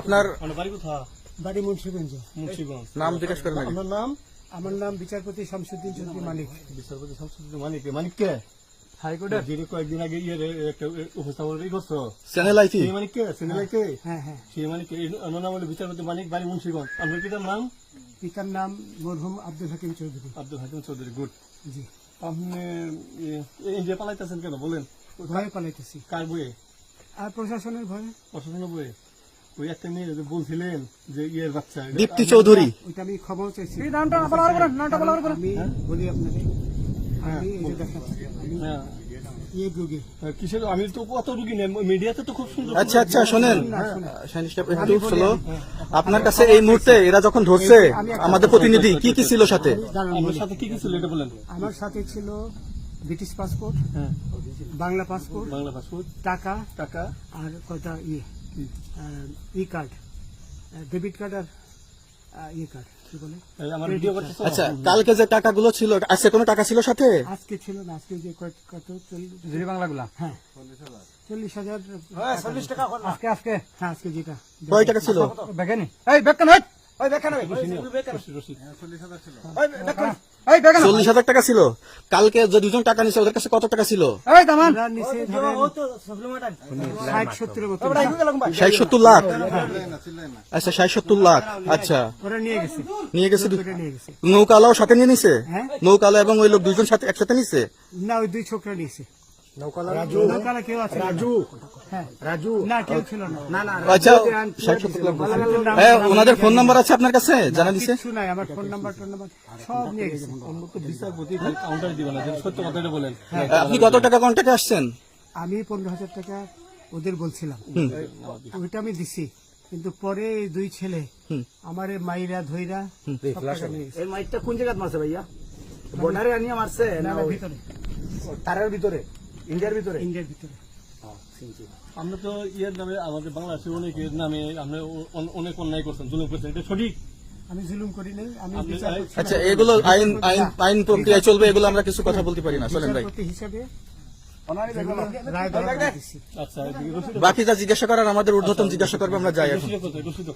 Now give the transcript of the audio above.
আপনার বাড়ি মুন্সিগঞ্জ। নাম জিজ্ঞেস করেন আগে। আমার নাম বিচারপতি শামসুদ্দিন চৌধুরী মানিক। বিচারপতি শামসুদ্দিন মানিক। মানিককে হাইকোর্টের যিনি কয়েকদিন আগে একটা উপস্থাপন করছো চ্যানেল আইটি সেই মানিককে চ্যানেলকে হ্যাঁ হ্যাঁ। সেই মানিককে নাম হলো বিচারপতি মানিক, বাড়ি মুন্সিগঞ্জ। আপনার পিতার নাম? পিতার নাম মরহুম আব্দুল হাকিম চৌধুরী। আব্দুল হাকিম চৌধুরী। গুড। জি। আপনি ইন্ডিয়া পালাইতেছেন কেন বলেন? ভয়ে পালাইতেছি। কার বইয়ে? আর প্রশাসনের ভয়ে। প্রশাসনের বইয়ে? ওই একটা মেয়ে যে বলছিলেন যে ইয়ের বাচ্চা দীপ্তি চৌধুরী। ওইটা আমি খবর চাইছি। হ্যাঁ? আমি বলি আপনাকে, আমি এই যে দেখাচ্ছি, আমি হ্যাঁ। রোগী। কিসের? আমি তো কত রুগী নেই, মিডিয়াতে তো খুব সুন্দর। আচ্ছা আচ্ছা শোনেন, একটু স্লো। আপনার কাছে এই মুহূর্তে এরা যখন ধরছে আমাদের প্রতিনিধি কি কি ছিল সাথে? আপনার সাথে কি কি ছিল এটা বলেন। আমার সাথে ছিল ব্রিটিশ পাসপোর্ট, হ্যাঁ, বাংলা পাসপোর্ট, বাংলা পাসপোর্ট, টাকা টাকা, আর কয়টা ই কার্ড, ডেবিট কার্ড আর ই কার্ড, কি বলে আমার ভিডিও করতে। আচ্ছা, কালকে যে টাকাগুলো ছিল, আজকে কোনো টাকা ছিল সাথে? আজকে ছিল না, আজকে যে কত 40 বাংলাগুলা। হ্যাঁ 40,000 টাকা আজকে আজকে হ্যাঁ আজকে যেটা কয় টাকা ছিল? বেগানি এই বেকান হয় ওই বেকান হয় 40,000 টাকা ছিল। কালকে যে দুজন টাকা নিছে ওদের কাছে কত টাকা ছিল? এই দামান ওরা নিচে ধরেন 60-70 মতো 60-70 লাখ। আচ্ছা 60-70 লাখ। আচ্ছা, ওরা নিয়ে গেছে, নিয়ে গেছে। ওরা নিয়ে গেছে। নৌকালাও সাথে নিয়ে নিছে? হ্যাঁ। নৌকালা এবং ওই লোক দুজন সাথে একসাথে নিছে? না, ওই দুই ছোকরা নিয়েছে। নৌকালা কেউ আছে? হ্যাঁ রাজু। না, কেউ ছিল না। আচ্ছা 60-70 লাখ। হ্যাঁ, ওনাদের ফোন নাম্বার আছে আপনার কাছে? জানা দিছে? কিছু নাই, আমার ফোন নাম্বার সব নিয়ে গেছে। বিচারপতি কাউন্টার দিবেন না, সত্য কথাটা বলেন। আপনি কত টাকা কন্ট্যাক্টে আসছেন? আমি 15,000 টাকা ওদের বলছিলাম, ওইটা আমি দিছি। কিন্তু পরে এই দুই ছেলে আমারে মাইরা ধইরা সব টাকা নিয়ে গেছে। এই মাইকটা কোন জায়গায় মারছে ভাইয়া? বর্ডারে আনিয়ে মারছে না ওই ভিতরে, তারের ভিতরে, ইন্ডিয়ার ভিতরে? ইন্ডিয়ার ভিতরে। আমরা তো ইয়ের নামে, আমাদের বাংলাদেশের অনেকের নামে আমরা অনেক অন্যায় করছেন, জুলুম করছেন, এটা সঠিক? আমি জুলুম করি নাই, আমি আপনি- বিচারপতি আচ্ছা, এগুলো আইন প্রক্রিয়ায় চলবে, এগুলো আমরা কিছু কথা বলতে পারি না। চলেন ভাই, বিচারপতি হিসাবে রায় দেওয়া দিছি। আচ্ছা, এদিকে রসিদ বাকি যা জিজ্ঞাসা করার আমাদের ঊর্ধ্বতন জিজ্ঞাসা করবে, আমরা যাই এখন। রসিদ।